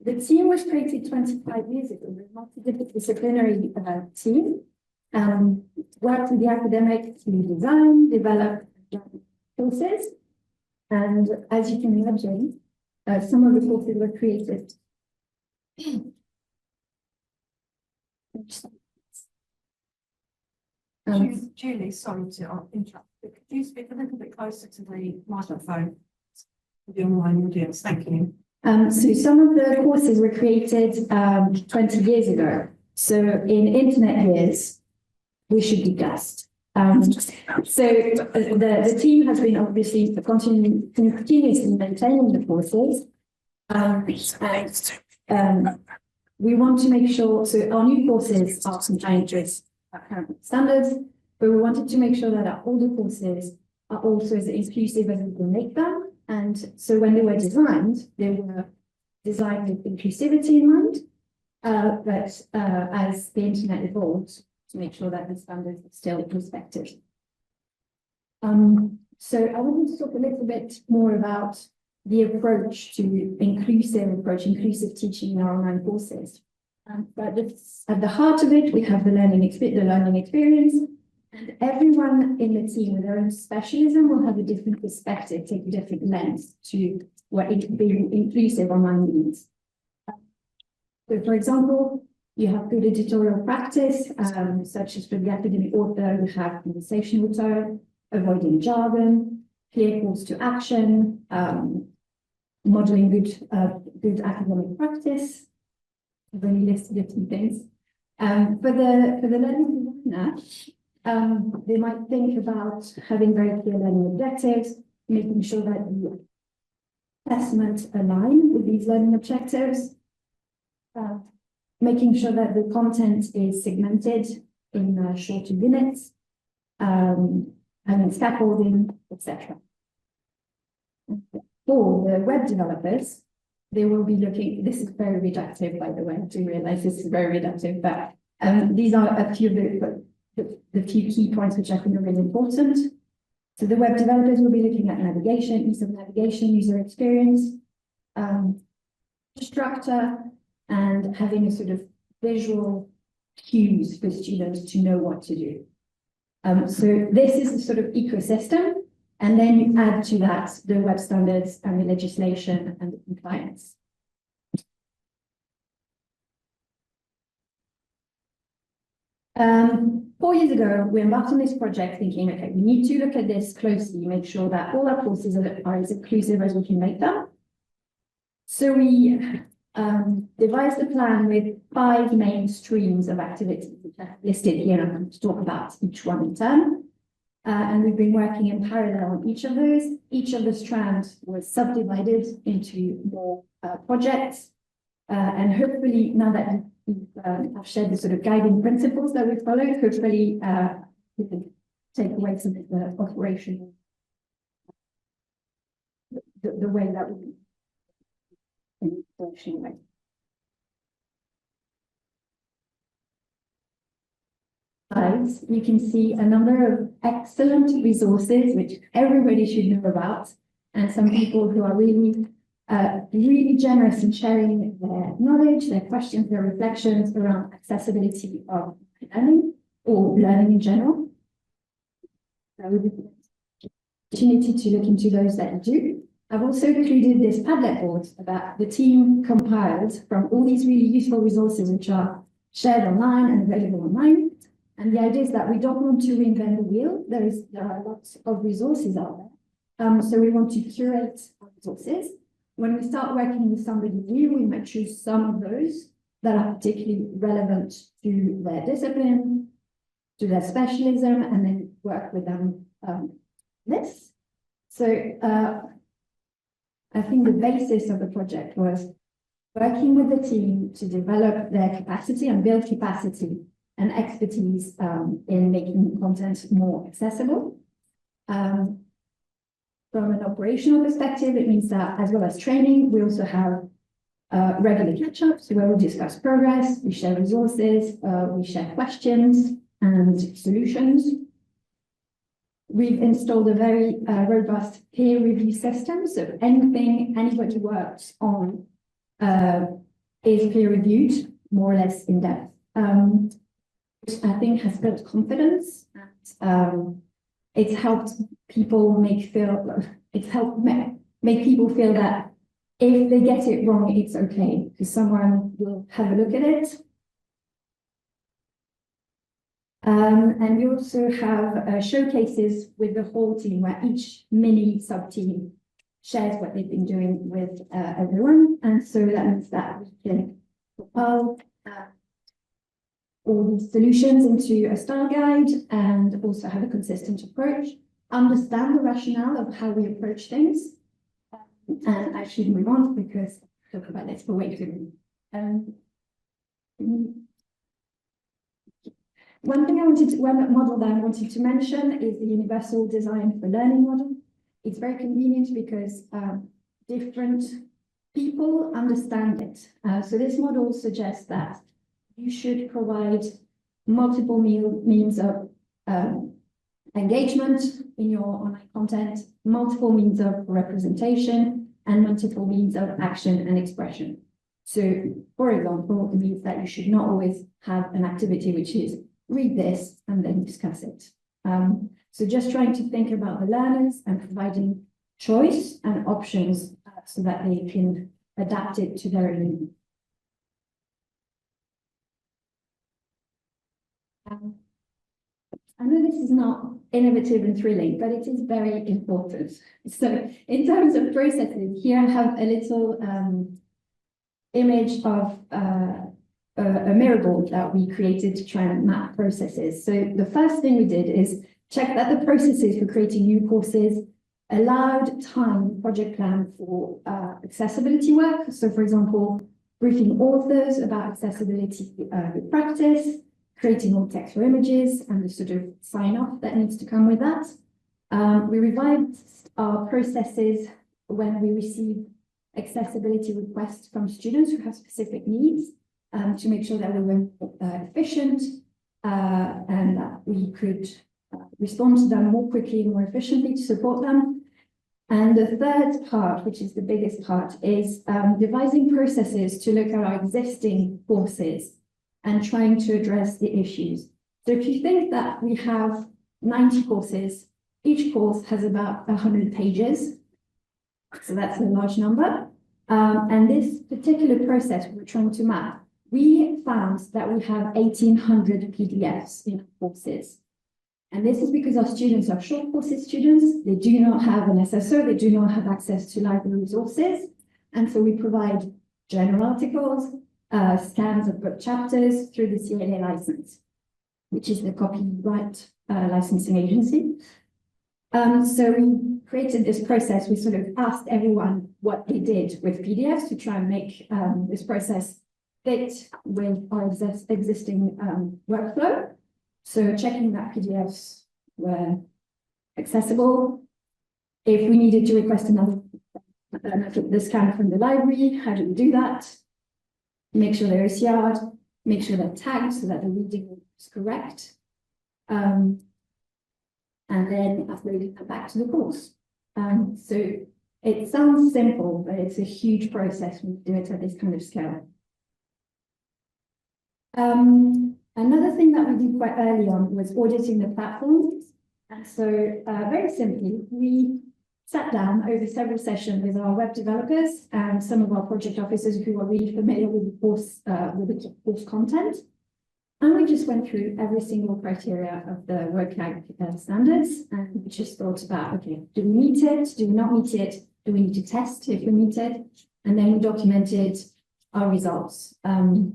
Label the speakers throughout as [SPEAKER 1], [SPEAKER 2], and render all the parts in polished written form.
[SPEAKER 1] The team was created 25 years ago, a multidisciplinary team, worked with the academics to design, develop courses, and as you can imagine, some of the courses were created.
[SPEAKER 2] Julie, sorry to interrupt, but could you speak a little bit closer to the microphone for the online audience? Thank you.
[SPEAKER 1] So some of the courses were created 20 years ago. So in internet years, we should be blessed. So the team has been obviously continuously maintaining the courses. We want to make sure, so our new courses are compliant with current standards, but we wanted to make sure that our older courses are also as inclusive as we can make them. And so when they were designed with inclusivity in mind, but as the internet evolved, to make sure that the standards are still respected. So I wanted to talk a little bit more about the approach to inclusive teaching in our online courses. But at the heart of it, we have the learning experience, and everyone in the team with their own specialism will have a different perspective, take a different lens to what being inclusive online means. So, for example, you have good editorial practice, such as for the academic author, you have conversational tone, avoiding jargon, clear calls to action, modeling good academic practice. I've only listed a few things. For the learning designer, they might think about having very clear learning objectives, making sure that the assessments align with these learning objectives, making sure that the content is segmented in shorter units, having scaffolding, etc. For the web developers, they will be looking, this is very reductive, by the way, I do realize this is very reductive, but these are a few of the few key points which I think are really important. So the web developers will be looking at navigation, use of navigation, user experience, structure, and having a sort of visual cues for students to know what to do. So this is the sort of ecosystem, and then you add to that the web standards and the legislation and the compliance. Four years ago, we embarked on this project thinking, okay, we need to look at this closely, make sure that all our courses are as inclusive as we can make them. So we devised a plan with 5 main streams of activities, which are listed here. I'm going to talk about each one in turn. And we've been working in parallel on each of those. Each of the strands was subdivided into more projects. And hopefully, now that I've shared the sort of guiding principles that we followed, hopefully we can take away some of the operational, the way that we in the operational way. You can see a number of excellent resources which everybody should know about, and some people who are really generous in sharing their knowledge, their questions, their reflections around accessibility of learning or learning in general. So we have the opportunity to look into those that do. I've also included this Padlet board that the team compiled from all these really useful resources which are shared online and available online. And the idea is that we don't want to reinvent the wheel. There are lots of resources out there. So we want to curate our resources. When we start working with somebody new, we might choose some of those that are particularly relevant to their discipline, to their specialism, and then work with them this. So I think the basis of the project was working with the team to develop their capacity and build capacity and expertise in making content more accessible. From an operational perspective, it means that as well as training, we also have regular catch-ups where we discuss progress, we share resources, we share questions and solutions. We've installed a very robust peer review system, so anybody works on is peer reviewed, more or less in depth, which I think has built confidence, and it's helped people make people feel that if they get it wrong, it's okay, because someone will have a look at it. And we also have showcases with the whole team, where each mini sub-team shares what they've been doing with everyone. And so that means that we can compile all these solutions into a style guide and also have a consistent approach, understand the rationale of how we approach things. And I should move on because I talk about this for way too long. One model that I wanted to mention is the universal design for learning model. It's very convenient because different people understand it. So this model suggests that you should provide multiple means of engagement in your online content, multiple means of representation, and multiple means of action and expression. So, for example, it means that you should not always have an activity which is read this and then discuss it. So just trying to think about the learners and providing choice and options so that they can adapt it to their own needs. I know this is not innovative and thrilling, but it is very important. So in terms of processes, here I have a little image of a mirror board that we created to try and map processes. So the first thing we did is check that the processes for creating new courses allowed time project plan for accessibility work. So for example, briefing authors about accessibility good practice, creating all text for images, and the sort of sign-off that needs to come with that. We revised our processes when we receive accessibility requests from students who have specific needs, to make sure that we were efficient and that we could respond to them more quickly and more efficiently to support them. And the third part, which is the biggest part, is devising processes to look at our existing courses and trying to address the issues. So if you think that we have 90 courses, each course has about 100 pages, so that's a large number. And this particular process we're trying to map, we found that we have 1,800 PDFs in courses. And this is because our students are short courses students. They do not have an SSO, they do not have access to library resources. And so we provide journal articles, scans of book chapters through the CLA license, which is the copyright licensing agency. So we created this process. We sort of asked everyone what they did with PDFs to try and make this process fit with our existing workflow. So checking that PDFs were accessible. If we needed to request another the scan from the library, how do we do that? Make sure they're OCR'd, make sure they're tagged so that the reading is correct. And then uploading them back to the course. So it sounds simple, but it's a huge process when you do it at this kind of scale. Another thing that we did quite early on was auditing the platforms. And so very simply, we sat down over several sessions with our web developers and some of our project officers who are really familiar with the course content. And we just went through every single criteria of the WCAG standards, and we just thought about, okay, do we meet it? Do we not meet it? Do we need to test if we meet it? And then we documented our results. And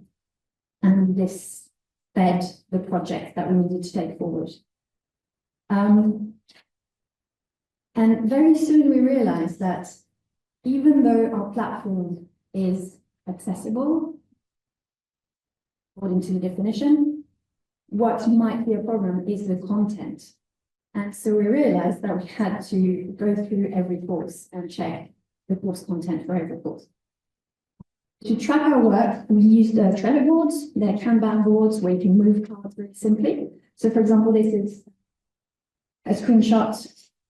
[SPEAKER 1] this fed the project that we needed to take forward. And very soon we realized that even though our platform is accessible, according to the definition, what might be a problem is the content. And so we realized that we had to go through every course and check the course content for every course. To track our work, we used Trello boards. They're Kanban boards where you can move cards very simply. So for example, this is a screenshot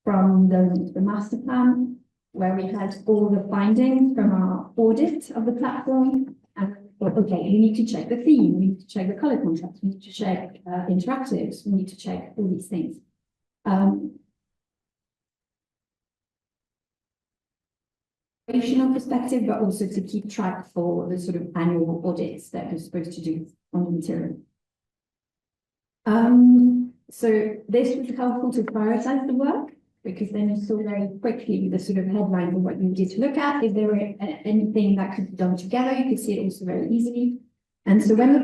[SPEAKER 1] from the master plan where we had all the findings from our audit of the platform, and we well, okay, we need to check the theme, we need to check the color contrast, we need to check interactives, we need to check all these things. Operational perspective, but also to keep track for the sort of annual audits that we're supposed to do on the material. So this was helpful to prioritize the work, because then you saw very quickly the sort of headline of what you needed to look at. If there were anything that could be done together, you could see it also very easily. And so when the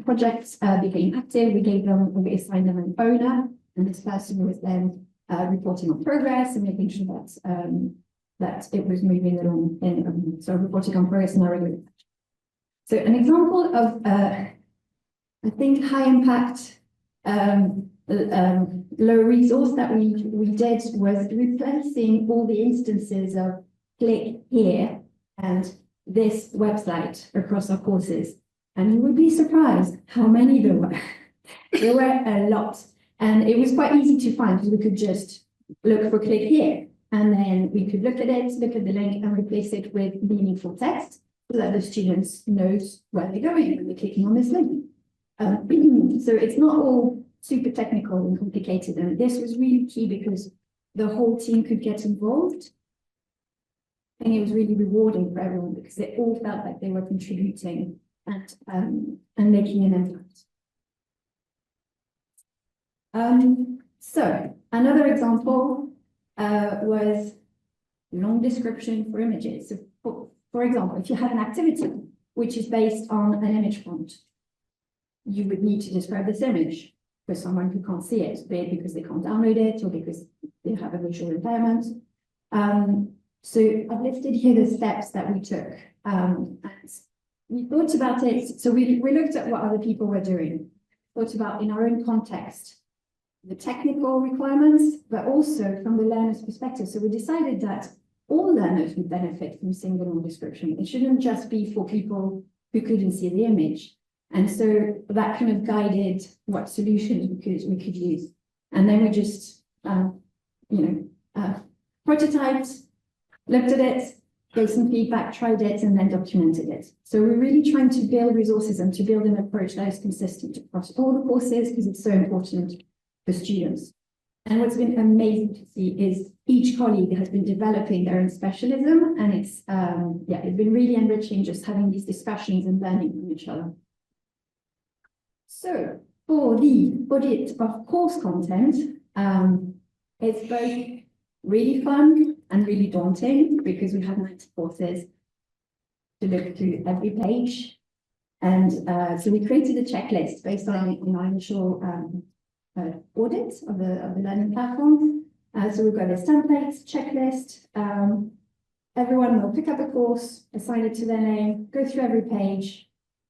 [SPEAKER 1] projects became active, we assigned them an owner, and this person was then reporting on progress and making sure that that it was moving along in so reporting on progress in our regular. So an example of I think high impact low resource that we did was replacing all the instances of click here and this website across our courses. And you would be surprised how many there were. There were a lot. And it was quite easy to find, because we could just look for click here. And then we could look at it, look at the link, and replace it with meaningful text so that the students knows where they're going when they're clicking on this link. So it's not all super technical and complicated. And this was really key because the whole team could get involved. And it was really rewarding for everyone because they all felt like they were contributing and making an impact. So another example was long description for images. So for example, if you have an activity which is based on an image prompt, you would need to describe this image for someone who can't see it, be it because they can't download it or because they have a visual impairment. So I've listed here the steps that we took. And we thought about it. So we looked at what other people were doing, thought about in our own context, the technical requirements, but also from the learner's perspective. So we decided that all learners would benefit from single long description. It shouldn't just be for people who couldn't see the image. And so that kind of guided what solutions we could use. And then we just, prototyped, looked at it, gave some feedback, tried it, and then documented it. So we're really trying to build resources and to build an approach that is consistent across all the courses because it's so important for students. And what's been amazing to see is each colleague has been developing their own specialism, and it's been really enriching just having these discussions and learning from each other. So for the audit of course content, it's both really fun and really daunting because we have 90 courses to look through every page. And so we created a checklist based on our initial audit of the learning platform. So we've got this template, checklist. Everyone will pick up a course, assign it to their name, go through every page,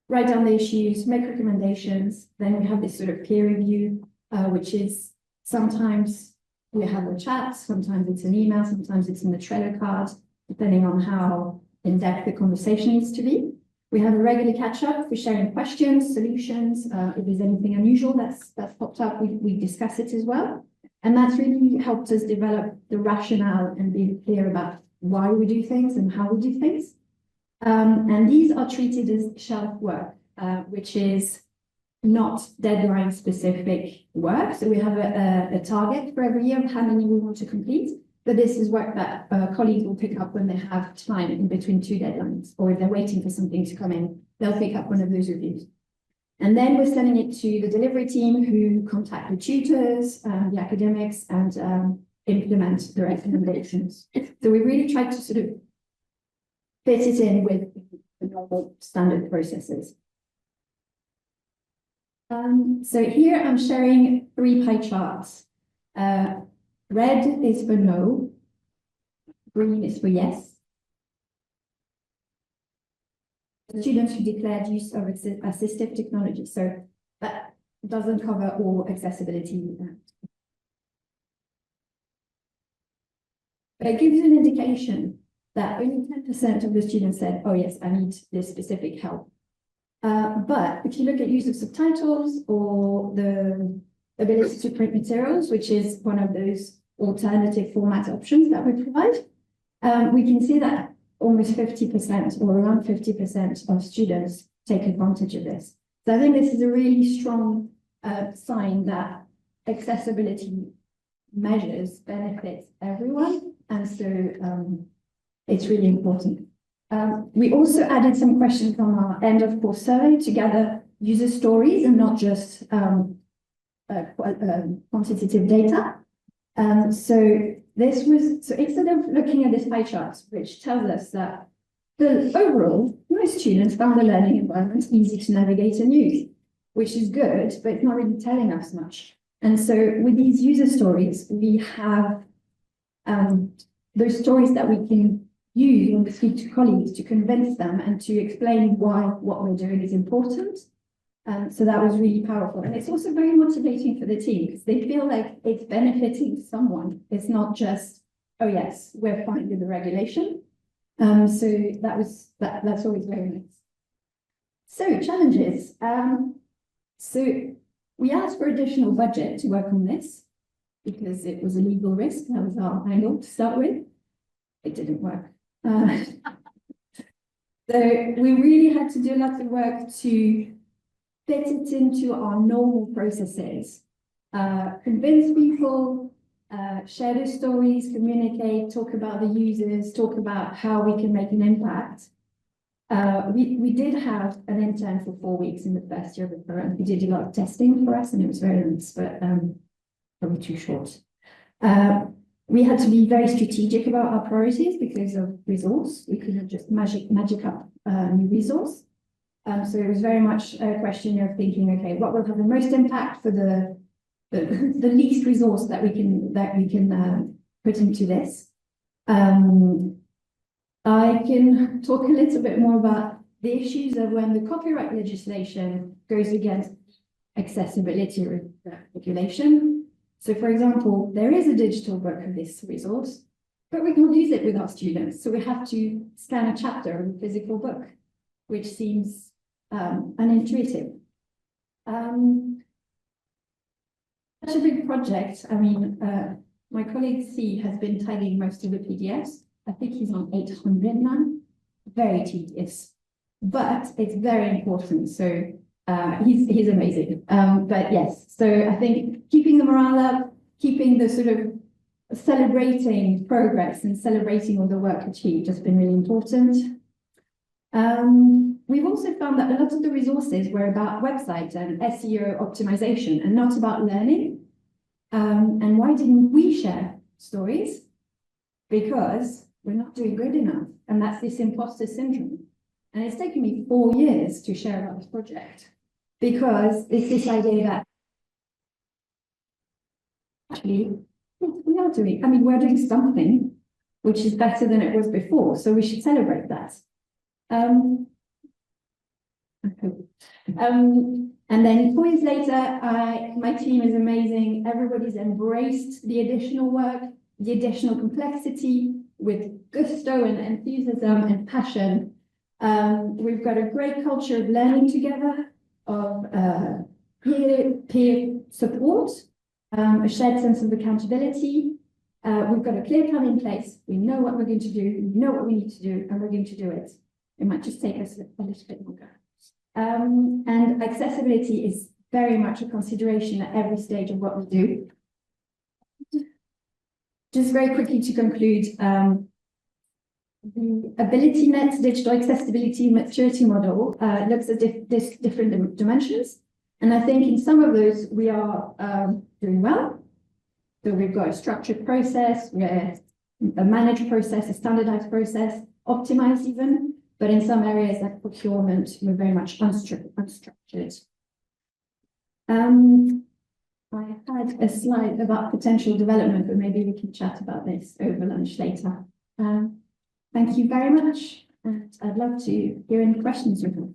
[SPEAKER 1] write down the issues, make recommendations. Then we have this sort of peer review, which is sometimes we have a chat, sometimes it's an email, sometimes it's in the Trello card, depending on how in-depth the conversation needs to be. We have a regular catch-up for sharing questions, solutions. If there's anything unusual that's popped up, we discuss it as well. And that's really helped us develop the rationale and be clear about why we do things and how we do things. And these are treated as shelf work, which is not deadline specific work. So we have a target for every year of how many we want to complete. But this is work that colleagues will pick up when they have time in between two deadlines, or if they're waiting for something to come in, they'll pick up one of those reviews. And then we're sending it to the delivery team who contact the tutors, the academics, and implement the recommendations. So we really try to sort of fit it in with the normal standard processes. So here I'm sharing 3 pie charts. Red is for no, green is for yes. Students who declared use of assistive technology. So that doesn't cover all accessibility. But it gives you an indication that only 10% of the students said, oh yes, I need this specific help. But if you look at use of subtitles or the ability to print materials, which is one of those alternative format options that we provide, we can see that almost 50% or around 50% of students take advantage of this. So I think this is a really strong sign that accessibility measures benefits everyone, and so it's really important. We also added some questions on our end of course survey to gather user stories and not just quantitative data. So instead of looking at this pie chart, which tells us that overall, most students found the learning environment easy to navigate and use, which is good, but it's not really telling us much. And so with these user stories, we have those stories that we can use when we speak to colleagues to convince them and to explain why what we're doing is important. So that was really powerful. And it's also very motivating for the team because they feel like it's benefiting someone. It's not just, oh yes, we're fine with the regulation. So that's always very nice. So challenges. So we asked for additional budget to work on this because it was a legal risk. That was our angle to start with. It didn't work. So we really had to do lots of work to fit it into our normal processes, convince people, share their stories, communicate, talk about the users, talk about how we can make an impact. We did have an intern for 4 weeks in the first year of the program. He did a lot of testing for us and it was very nice, but probably too short. We had to be very strategic about our priorities because of resource. We couldn't just magic up new resource. So it was very much a question of thinking, okay, what will have the most impact for the least resource that we can put into this. I can talk a little bit more about the issues of when the copyright legislation goes against accessibility regulation. So for example, there is a digital book of this resource, but we can't use it with our students. So we have to scan a chapter of a physical book, which seems unintuitive. Such a big project. I mean, my colleague C has been tagging most of the PDFs. I think he's on 800 now. Very tedious, but it's very important. So he's amazing. But yes, so I think keeping the morale up, keeping the sort of celebrating progress and celebrating all the work achieved has been really important. We've also found that a lot of the resources were about website and SEO optimization and not about learning. And why didn't we share stories? Because we're not doing good enough. And that's this imposter syndrome. And it's taken me 4 years to share about this project because it's this idea that actually we are doing, I mean, we're doing something which is better than it was before. So we should celebrate that. And then 4 years later, my team is amazing. Everybody's embraced the additional work, the additional complexity with gusto and enthusiasm and passion. We've got a great culture of learning together, of peer support, a shared sense of accountability. We've got a clear plan in place. We know what we're going to do, we know what we need to do, and we're going to do it. It might just take us a little bit longer. And accessibility is very much a consideration at every stage of what we do. Just very quickly to conclude, the AbilityNet digital accessibility maturity model looks at different dimensions. And I think in some of those we are doing well. So we've got a structured process, a managed process, a standardized process, optimized even. But in some areas like procurement, we're very much unstructured. I had a slide about potential development, but maybe we can chat about this over lunch later. Thank you very much. And I'd love to hear any questions you have.